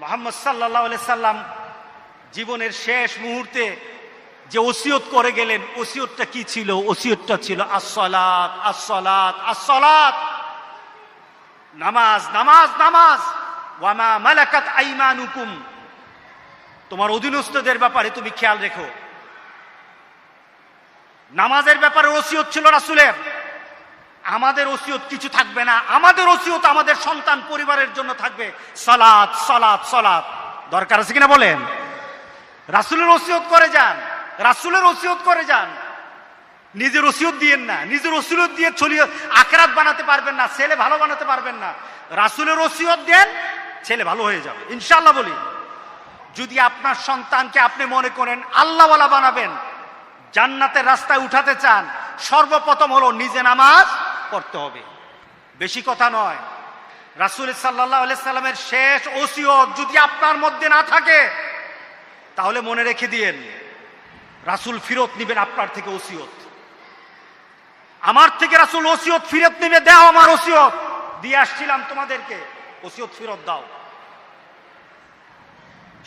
মুহাম্মদ সাল্লাল্লাহু আলাইহি সাল্লাম জীবনের শেষ মুহূর্তে যে ওসিয়ত করে গেলেন, ওসিয়তটা কি ছিল? ওসিয়তটা ছিল আসসালাত, আসসালাত, আসসালাত, নামাজ, নামাজ, নামাজ। ওয়ামা মালাকাত আইমানুকুম, তোমার অধীনস্থদের ব্যাপারে তুমি খেয়াল রেখো। নামাজের ব্যাপারে ওসিয়ত ছিল রাসূলের। আমাদের ওসিয়ত কিছু থাকবে না, আমাদের ওসিয়ত আমাদের সন্তান পরিবারের জন্য থাকবে সালাত, সালাত, সালাত। দরকার আছে কিনা বলেন? রাসূলের ওসিয়ত করে যান, রাসূলের ওসিয়ত করে যান। নিজের ওসিয়ত দিয়েন না, নিজের ওসিয়ত দিয়ে চলিয়ে আখিরাত বানাতে পারবেন না, ছেলে ভালো বানাতে পারবেন না। রাসূলের ওসিয়ত দেন, ছেলে ভালো হয়ে যাবে ইনশাআল্লাহ। বলি, যদি আপনার সন্তানকে আপনি মনে করেন আল্লাহওয়ালা বানাবেন, জান্নাতের রাস্তায় উঠাতে চান, সর্বপ্রথম হলো নিজে নামাজ পড়তে হবে। বেশি কথা নয়, রাসূল সাল্লাল্লাহু আলাইহি সাল্লামের শেষ ওসিয়ত যদি আপনার মধ্যে না থাকে, তাহলে মনে রেখে দিয়েন রাসূল ফিরত নেবেন আপনার থেকে ওসিয়ত। আমার থেকে রাসূল ওসিয়ত ফিরত নেবে, দাও আমার ওসিয়ত দিয়ে আসছিলাম তোমাদেরকে, ওসিয়ত ফিরত দাও।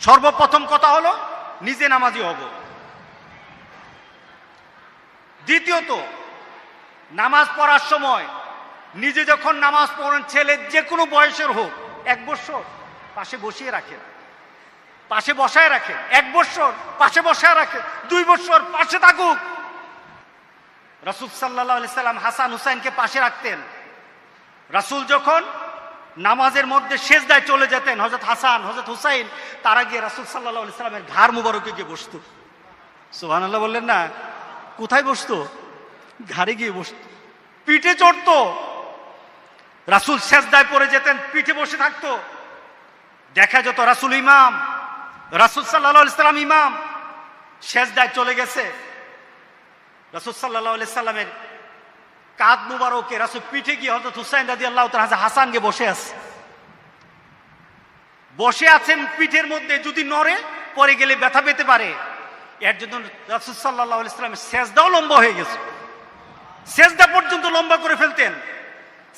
সর্বপ্রথম কথা হলো নিজে নামাজি হব। দ্বিতীয়ত, নামাজ পড়ার সময় নিজে যখন নামাজ পড়েন, ছেলে যে কোনো বয়সের হোক, 1 বছর পাশে বসিয়ে রাখেন, পাশে বসায় রাখেন, 1 বছর পাশে বসায় রাখেন, 2 বছর পাশে থাকুক। রাসূল সাল্লাল্লাহু আলাইহি সাল্লাম হাসান হুসাইনকে পাশে রাখতেন। রাসূল যখন নামাজের মধ্যে সেজদায় চলে যেতেন, হযরত হাসান হযরত হুসাইন তারা গিয়ে রাসূল সাল্লাল্লাহু আলাইহি সাল্লামের ঘাড় মুবারকে গিয়ে বসতো। সুবহানাল্লাহ বললেন না? কোথায় বসতো? ঘাড়ে গিয়ে বসতো, পিঠে চড়তো। রাসূল সেজদায় পড়ে যেতেন, পিঠে বসে থাকতো। দেখা যেত রাসূল ইমাম, রাসূল সাল্লাল্লাহু আলাইহি সাল্লাম ইমাম, সেজদায় চলে গেছে। রাসূল সাল্লাল্লাহু আলাইহি সাল্লামের কাঁধ মুবারকে রাসূল পিঠে গিয়ে হযরত হুসাইন রাদিয়াল্লাহু তাআলা হাসানকে বসে আছে, বসে আছেন পিঠের মধ্যে, যদি নড়ে পরে গেলে ব্যথা পেতে পারে। এর জন্য রাসূল সাল্লাল্লাহু আলাইহি সাল্লামের সেজদাও লম্বা হয়ে গেছে, সেজদা পর্যন্ত লম্বা করে ফেলতেন।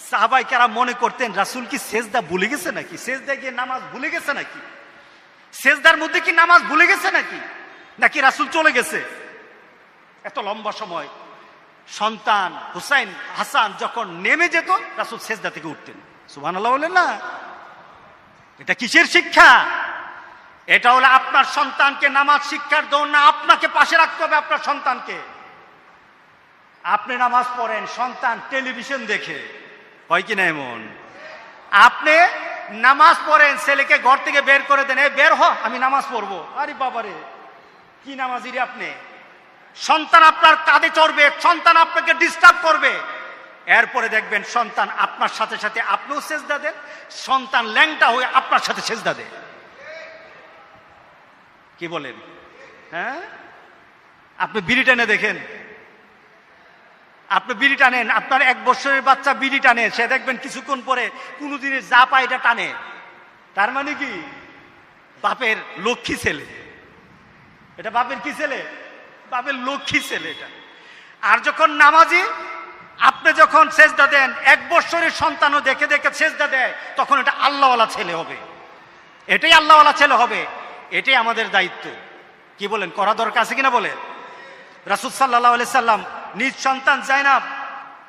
সাহাবায়ে কেরাম মনে করতেন রাসূল কি সেজদা ভুলে গেছে নাকি, সেজদায় গিয়ে নামাজ ভুলে গেছে নাকি, সেজদার মধ্যে কি নামাজ ভুলে গেছে নাকি, নাকি রাসূল চলে গেছে। এত লম্বা সময় সন্তান হুসাইন হাসান যখন নেমে যেত, রাসূল সেজদা থেকে উঠতেন। সুবহানাল্লাহ বলেন না? এটা কিসের শিক্ষা? এটা হলো আপনার সন্তানকে নামাজ শিক্ষার দৌড় না, আপনাকে পাশে রাখতে হবে আপনার সন্তানকে। আপনি নামাজ পড়েন, সন্তান টেলিভিশন দেখে, হয় কিনা এমন? আপনি নামাজ পড়েন, ছেলেকে ঘর থেকে বের করে দেন, বের হ আমি নামাজ পড়বো। আরে বাবারে, কি নামাজি রে আপনি? সন্তান আপনার কাঁধে চড়বে, সন্তান আপনাকে ডিস্টার্ব করবে। এরপরে দেখবেন সন্তান আপনার সাথে সাথে আপনিও সেজদা দেন, সন্তান ল্যাংটা হয়ে আপনার সাথে সেজদা দেয়। কি বলেন? হ্যাঁ, আপনি বিড়ি টানে দেখেন, আপনি বিড়ি টানেন, আপনার 1 বছরের বাচ্চা বিড়ি টানে, সে দেখবেন কিছুক্ষণ পরে কোনো দিনের যা পায় এটা টানে। তার মানে কি? বাপের লক্ষ্মী ছেলে। এটা বাপের কি ছেলে? বাপের লক্ষ্মী ছেলে এটা। আর যখন নামাজি, আপনি যখন সেজদা দেন, 1 বছরের সন্তানও দেখে দেখে সেজদা দেয়, তখন এটা আল্লাহওয়ালা ছেলে হবে, এটাই আল্লাহওয়ালা ছেলে হবে। এটাই আমাদের দায়িত্ব। কি বলেন? করা দরকার আছে কিনা বলেন? রাসূল সাল্লাল্লাহু আলাইহি সাল্লাম নিজ সন্তান জাইনাব,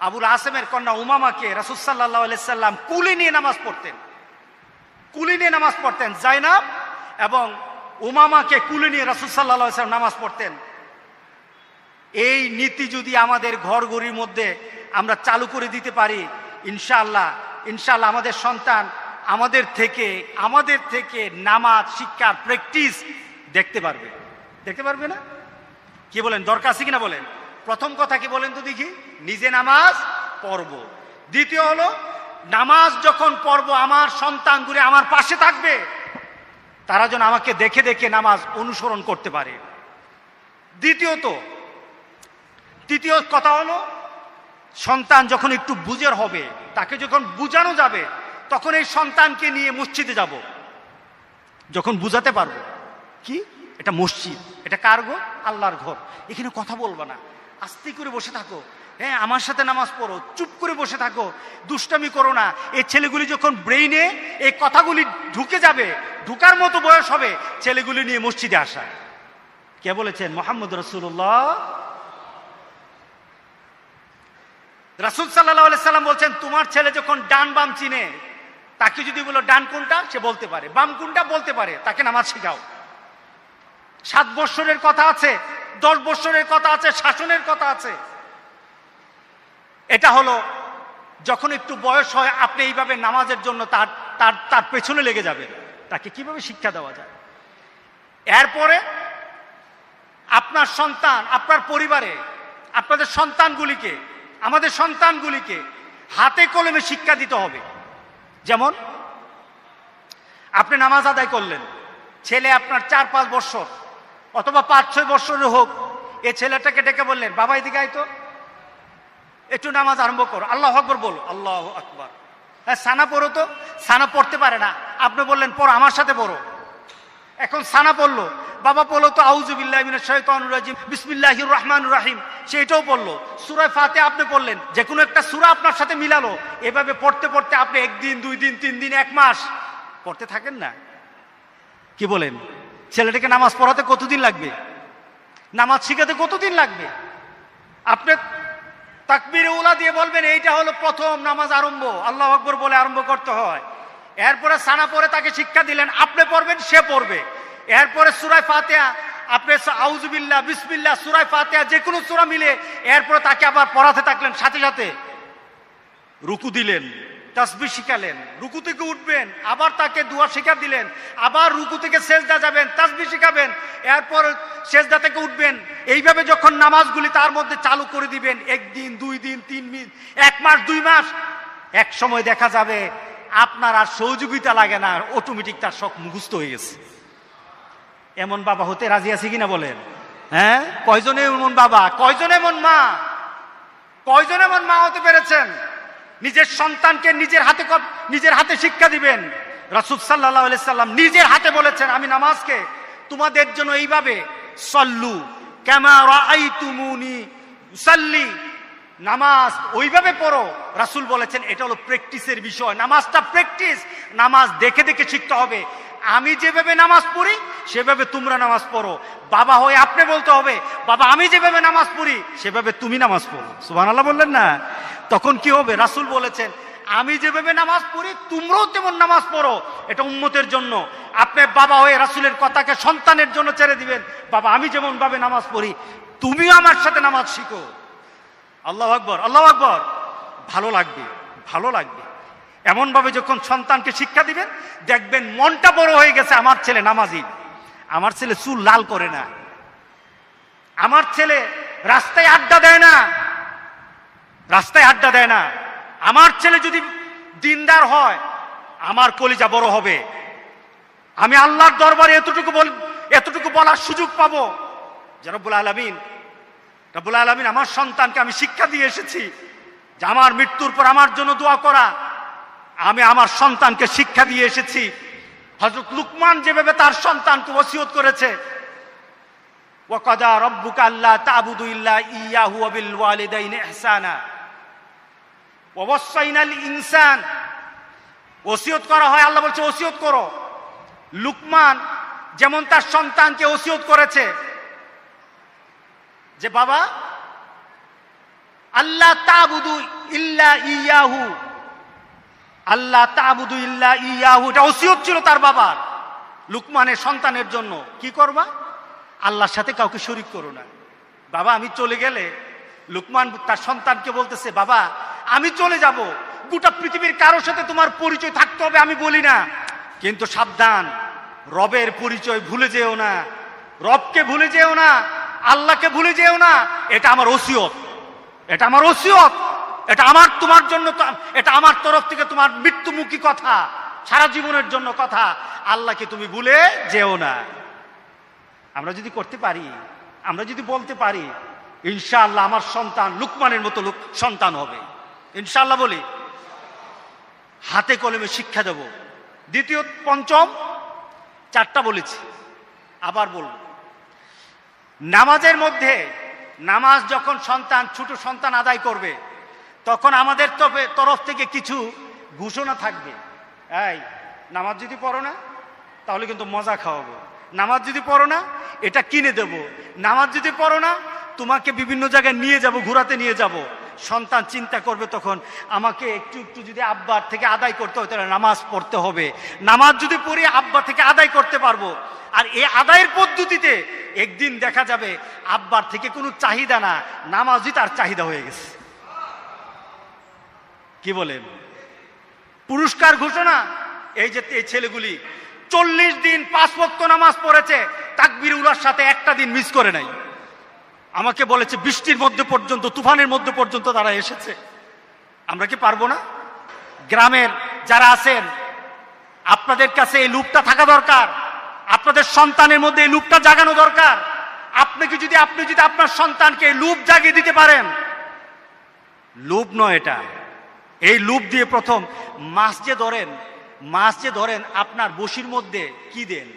আবুল আসেমের কন্যা উমামাকে রাসূল সাল্লাল্লাহু আলাইহি সাল্লাম কুলি নিয়ে নামাজ পড়তেন, কুলি নিয়ে নামাজ পড়তেন। জাইনাব এবং উমামাকে কুলি নিয়ে রাসূল সাল্লাল্লাহু আলাইহি সাল্লাম নামাজ পড়তেন। এই নীতি যদি আমাদের ঘরগড়ির মধ্যে আমরা চালু করে দিতে পারি, ইনশাআল্লাহ ইনশাআল্লাহ আমাদের সন্তান আমাদের থেকে নামাজ শিক্ষার প্র্যাকটিস দেখতে পারবে। দেখতে পারবে না? কি বলেন? দরকার আছে কিনা বলেন? প্রথম কথা কি বলেন তো দেখি? নিজে নামাজ পড়ব। দ্বিতীয় হলো, নামাজ যখন পড়ব আমার সন্তানগুলো আমার পাশে থাকবে, তারা যেন আমাকে দেখে দেখে নামাজ অনুসরণ করতে পারে। তৃতীয় কথা হলো, সন্তান যখন একটু বুঝের হবে, তাকে যখন বুঝানো যাবে, তখন এই সন্তানকে নিয়ে মসজিদে যাব। যখন বুঝাতে পারবো কি এটা মসজিদ, এটা কার ঘর? আল্লাহর ঘর, এখানে কথা বলবো না, আস্তে করে বসে থাকো, হ্যাঁ আমার সাথে নামাজ পড়ো, চুপ করে বসে থাকো, দুষ্টামি করো না। এই ছেলেগুলি যখন ব্রেইনে এই কথাগুলি ঢুকে যাবে, ঢুকার মতো বয়স হবে, ছেলেগুলি নিয়ে মসজিদে আসা। কে বলেছেন? মুহাম্মদ রাসূলুল্লাহ। রাসূল সাল্লাল্লাহু আলাইহি সাল্লাম বলছেন, তোমার ছেলে যখন ডান বাম চিনে, তাকে যদি বলো ডান কোনটা, সে বলতে পারে, বাম কোনটা বলতে পারে, তাকে নামাজ শেখাও। 7 বৎসরের কথা আছে, 10 বৎসরের কথা আছে, শাসনের কথা আছে। এটা হলো যখন একটু বয়স হয়, আপনি এইভাবে নামাজের জন্য তার তার তার পেছনে লেগে যাবেন। তাকে কিভাবে শিক্ষা দেওয়া যায়? এরপরে আপনার সন্তান, আপনার পরিবারে আপনাদের সন্তানগুলিকে, আমাদের সন্তানগুলিকে হাতে কলমে শিক্ষা দিতে হবে। যেমন আপনি নামাজ আদায় করলেন, ছেলে আপনার 4-5 বৎসর অথবা 5-6 বৎসরের হোক, এ ছেলেটাকে ডেকে বললেন, বাবা এদিকে আয় তো, একটু নামাজ আরম্ভ করো, আল্লাহু আকবার বলো। আল্লাহু আকবার। হ্যাঁ, সানা পড়ো তো। সানা পড়তে পারে না, আপনি বললেন পড়ো, আমার সাথে পড়ো। এখন সানা পড়লো, বাবা বলো তো আউযু বিল্লাহি মিনাশ শাইতানির রাজিম বিসমিল্লাহির রহমানির রহিম, সেটাও পড়লো। সূরা ফাতিহা আপনি পড়লেন, যে কোনো একটা সূরা আপনার সাথে মিলালো। এভাবে পড়তে পড়তে আপনি 1 দিন 2 দিন 3 দিন 1 মাস পড়তে থাকেন না? কি বলেন? ছেলেটাকে নামাজ পড়াতে কতদিন লাগবে? নামাজ শিখাতে কতদিন লাগবে? আপনি তাকবীরে উলা দিয়ে বলবেন, এইটা হলো প্রথম নামাজ আরম্ভ, আল্লাহু আকবার বলে আরম্ভ করতে হয়। এরপরে সানা পড়ে তাকে শিক্ষা দিলেন, আপনি পড়বেন, সে পড়বে। এরপরে সূরা ফাতিহা, আপনি আউযু বিল্লাহ, বিসমিল্লাহ, সূরা ফাতিহা যে কোনো সূরা মিলে এরপরে তাকে আবার পড়াতে থাকলেন। সাথে সাথে রুকু দিলেন, তাসবিহ শিখালেন, রুকু থেকে উঠবেন, আবার তাকে দোয়া শিক্ষা দিলেন, আবার রুকু থেকে সেজদা যাবেন, তাসবিহ শিখাবেন, এরপর সেজদা থেকে উঠবেন। এইভাবে যখন নামাজগুলি তার মধ্যে চালু করে দিবেন, 1 দিন 2 দিন 3 দিন 1 মাস 2 মাস, এক সময় দেখা যাবে আপনার আর সহযোগিতা লাগে না, অটোমেটিক তার সব মুখস্থ হয়ে গেছে। এমন বাবা হতে রাজি আছে কিনা বলেন? হ্যাঁ, কয়জনে এমন বাবা, কয়জনে এমন মা, কয়জনে এমন মা হতে পেরেছেন? নিজের সন্তানকে নিজের হাতে শিক্ষা দিবেন। রাসূল সাল্লাল্লাহু আলাইহি সাল্লাম নিজের হাতে বলেছেন, আমি নামাজকে তোমাদের জন্য এইভাবে সল্লু কামা রাআইতুমুনি উসাল্লি, নামাজ ওইভাবে পড়ো। রাসূল বলেছেন এটা হলো প্র্যাকটিসের বিষয়, নামাজটা প্র্যাকটিস, নামাজ দেখে দেখে শিখতে হবে। আমি যেভাবে নামাজ পড়ি সেভাবে তোমরা নামাজ পড়ো। বাবা হয়ে আপনি বলতে হবে, বাবা আমি যেভাবে নামাজ পড়ি সেভাবে তুমি নামাজ পড়ো। সুবহানাল্লাহ বললেন না? তখন কি হবে? রাসূল বলেছেন, আমি যেভাবে নামাজ পড়ি তোমরাও তেমন নামাজ পড়ো। এটা উম্মতের জন্য। আপনি বাবা হয়ে রাসূলের কথাকে সন্তানের জন্য ছেড়ে দিবেন, বাবা আমি যেমন ভাবে নামাজ পড়ি তুমিও আমার সাথে নামাজ শিখো। আল্লাহু আকবার, আল্লাহু আকবার। ভালো লাগবে, ভালো লাগবে। এমন ভাবে যখন সন্তানকে শিক্ষা দিবেন, দেখবেন মনটা বড় হয়ে গেছে, আমার ছেলে নামাজি, আমার ছেলে চুল লাল করে না, আমার ছেলে রাস্তায় আড্ডা দেয় না, রাস্তায় আড্ডা দেয় না। আমার ছেলে যদি দিনদার হয়, আমার কলিজা বড় হবে। আমি আল্লাহর দরবারে এতটুকু বলার সুযোগ পাবো যে রব্বুল আলামিন আমার সন্তানকে আমি শিক্ষা দিয়ে এসেছি যে আমার মৃত্যুর পর আমার জন্য দোয়া করা। আমি আমার সন্তানকে শিক্ষা দিয়ে এসেছি। হযরত লুকমান যেভাবে তার সন্তানকে ওসিয়ত করেছে, ওয়াকাদা রাব্বুকা আল্লা তা'বুদু ইল্লা ইয়াহু ওয়া বিল ওয়ালিদাইনি ইহসানা ওয়া ওয়াসাইনাল ইনসান। ওসিয়ত করা হয়, আল্লাহ বলছে ওসিয়ত করো। লুকমান যেমন তার সন্তানকে ওসিয়ত করেছে যে বাবা আল্লাহ তা'বুদু ইল্লা ইয়াহু, আল্লাহ তা'বুদু ইল্লা ইয়াহু, এটা ওসিয়ত ছিল তার বাবার লুকমানের সন্তানের জন্য। কি করবা? আল্লাহর সাথে কাউকে শরীক করো না। বাবা আমি চলে গেলে, লুকমান তার সন্তানকে বলতেছে, বাবা আমি চলে যাব, গোটা পৃথিবীর কারোর সাথে তোমার পরিচয় থাকতে হবে আমি বলি না, কিন্তু সাবধান, রবের পরিচয় ভুলে যেও না, রবকে ভুলে যেও না, আল্লাহকে ভুলে যেও না। এটা আমার ওসিয়ত, এটা আমার ওসিয়ত, এটা আমার তোমার জন্য, এটা আমার তরফ থেকে তোমার মৃত্যুমুখী কথা, সারা জীবনের জন্য কথা। আল্লাহকে তুমি ভুলে যেও না। আমরা যদি করতে পারি, আমরা যদি বলতে পারি, ইনশাআল্লাহ আমার সন্তান লুকমানের মতো সন্তান হবে, ইনশাআল্লাহ বলি। হাতে কলমে শিক্ষা দেব। দ্বিতীয়, পঞ্চম, 4টা বলেছি, আবার বলবো। নামাজের মধ্যে, নামাজ যখন ছোট সন্তান আদায় করবে, তখন আমাদের তরফ থেকে কিছু ঘোষণা থাকবে। এই নামাজ যদি পড়ো না, তাহলে কিন্তু মজা খাওয়াবো। নামাজ যদি পড়ো না, এটা কিনে দেব। নামাজ যদি পড়ো না, তোমাকে বিভিন্ন জায়গায় নিয়ে যাব, ঘোরাতে নিয়ে যাব। সন্তান চিন্তা করবে তখন, আমাকে একটু একটু যদি আব্বার থেকে আদায় করতে হয় তাহলে নামাজ পড়তে হবে। নামাজ যদি পড়ি আব্বা থেকে আদায় করতে পারবো। আর এই আদায়ের পদ্ধতিতে একদিন দেখা যাবে আব্বার থেকে কোনো চাহিদা না, নামাজই তার চাহিদা হয়ে গেছে। কি বলেন? পুরস্কার ঘোষণা, এই যে এই ছেলেগুলি 40 দিন 5 ওয়াক্ত নামাজ পড়েছে, তাকবীর উলার সাথে একটা দিন মিস করে নাই। আমাকে বলেছে বৃষ্টির মধ্যে পর্যন্ত, তুফানের মধ্যে পর্যন্ত তারা এসেছে। আমরা কি পারবো না? গ্রামের যারা আছেন, আপনাদের কাছে এই লুপটা থাকা দরকার। আপনাদের সন্তানের মধ্যে এই লুপটা জাগানো দরকার। আপনি যদি আপনার সন্তানকে লুপ জাগিয়ে দিতে পারেন, লুপ নয় এটা, এই লুপ দিয়ে প্রথম মাছ যে ধরেন আপনার বসির মধ্যে কি দেন?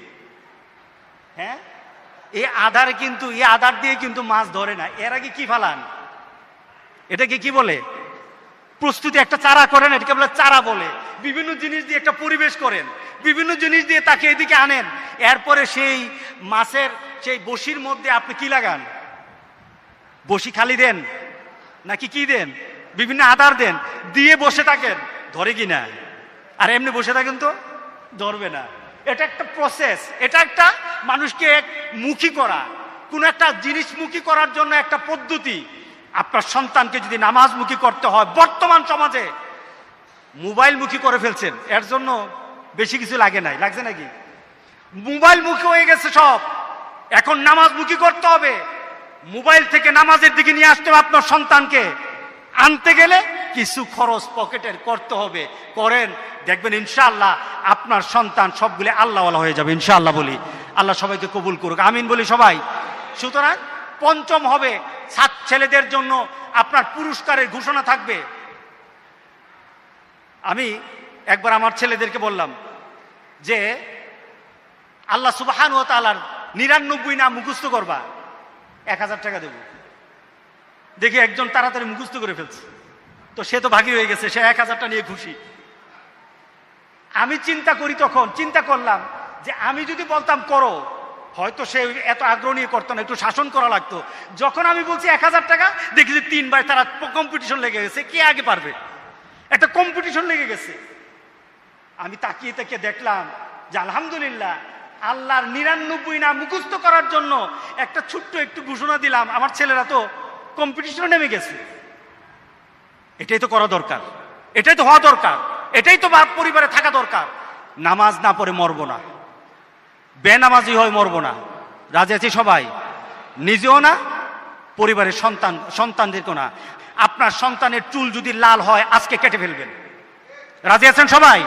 হ্যাঁ, এই আধার কিন্তু, এই আধার দিয়ে কিন্তু মাছ ধরে না। এর আগে কি ফালান? এটাকে কি বলে? প্রস্তুতি, একটা চারা করেন, এটাকে বলে চারা বলে। বিভিন্ন জিনিস দিয়ে একটা পরিবেশ করেন, বিভিন্ন জিনিস দিয়ে তাকে এদিকে আনেন। এরপরে সেই মাছের সেই বসির মধ্যে আপনি কি লাগান? বসি খালি দেন নাকি কি দেন? বিভিন্ন আধার দেন, দিয়ে বসে থাকেন, ধরে কি না? আর এমনি বসে থাকেন তো ধরবে না। এটা একটা প্রসেস, এটা একটা মানুষকে মুখী করা, কোন একটা জিনিসমুখী করার জন্য একটা পদ্ধতি। আপনার সন্তানকে যদি নামাজমুখী করতে হয়, বর্তমান সমাজে মোবাইল মুখী করে ফেলছেন, এর জন্য বেশি কিছু লাগে নাই, লাগছে নাকি? মোবাইল মুখী হয়ে গেছে সব, এখন নামাজমুখী করতে হবে। মোবাইল থেকে নামাজের দিকে নিয়ে আসতে হবে আপনার সন্তানকে। আনতে গেলে কিছু খরচ পকেটের করতে হবে, করেন, দেখবেন ইনশাআল্লাহ আপনার সন্তান সবগুলি আল্লাহওয়ালা হয়ে যাবে ইনশাআল্লাহ। বলি আল্লাহ সবাইকে কবুল করুক, আমিন বলি সবাই। সুতরাং পঞ্চম হবে, ছেলেদের জন্য আপনার পুরস্কারের ঘোষণা থাকবে। আমি একবার আমার ছেলেদেরকে বললাম যে আল্লাহ সুবহানাহু ওয়া তাআলার 99 নাম মুখস্থ করবা, 1000 টাকা দেব। দেখি একজন তাড়াতাড়ি মুখস্থ করে ফেলছে, তো সে তো ভাগী হয়ে গেছে, সে 1000টা নিয়ে খুশি। আমি চিন্তা করলাম যে আমি যদি বলতাম করো, হয়তো সে এত আগ্রহ নিয়ে করতো না, একটু শাসন করা লাগতো। যখন আমি বলছি 1000 টাকা, দেখি যে 3 ভাই তারা কম্পিটিশন লেগে গেছে, কে আগে পারবে, একটা কম্পিটিশন লেগে গেছে। আমি তাকিয়ে দেখলাম যে আলহামদুলিল্লাহ, আল্লাহর 99 নাম মুখস্থ করার জন্য একটা ছোট্ট একটু ঘোষণা দিলাম, আমার ছেলেরা তো কম্পিটিশনে নেমে গেছে। এটাই তো করা দরকার, এটাই তো হওয়া দরকার, এটাই তো পরিবারে থাকা দরকার। নামাজ না পড়ে মরবো না, বেনামাজি হয় মরবো না। রাজি আছি সবাই? নিজেও না, পরিবারের সন্তানদেরকেও না। আপনার সন্তানের চুল যদি লাল হয় আজকে কেটে ফেলবেন। রাজি আছেন সবাই?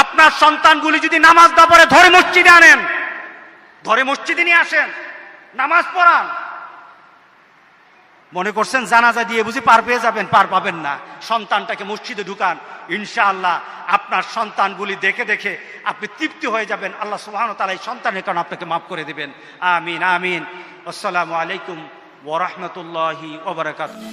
আপনার সন্তানগুলি যদি নামাজ না পড়ে ধরে মসজিদে আনেন, ধরে মসজিদে নিয়ে আসেন, নামাজ পড়ান। মনে করছেন জানাজা দিয়ে বুঝি পার পেয়ে যাবেন? পার পাবেন না। সন্তানটাকে মসজিদে ঢুকান, ইনশাআল্লাহ আপনার সন্তানগুলি দেখে দেখে আপনি তৃপ্তি হয়ে যাবেন। আল্লাহ সুবহানাহু ওয়া তাআলা এই সন্তানের কারণে আপনাকে মাফ করে দিবেন। আমিন আমিন। আসসালামু আলাইকুম ওয়া রাহমাতুল্লাহি ওয়া বারাকাতুহু।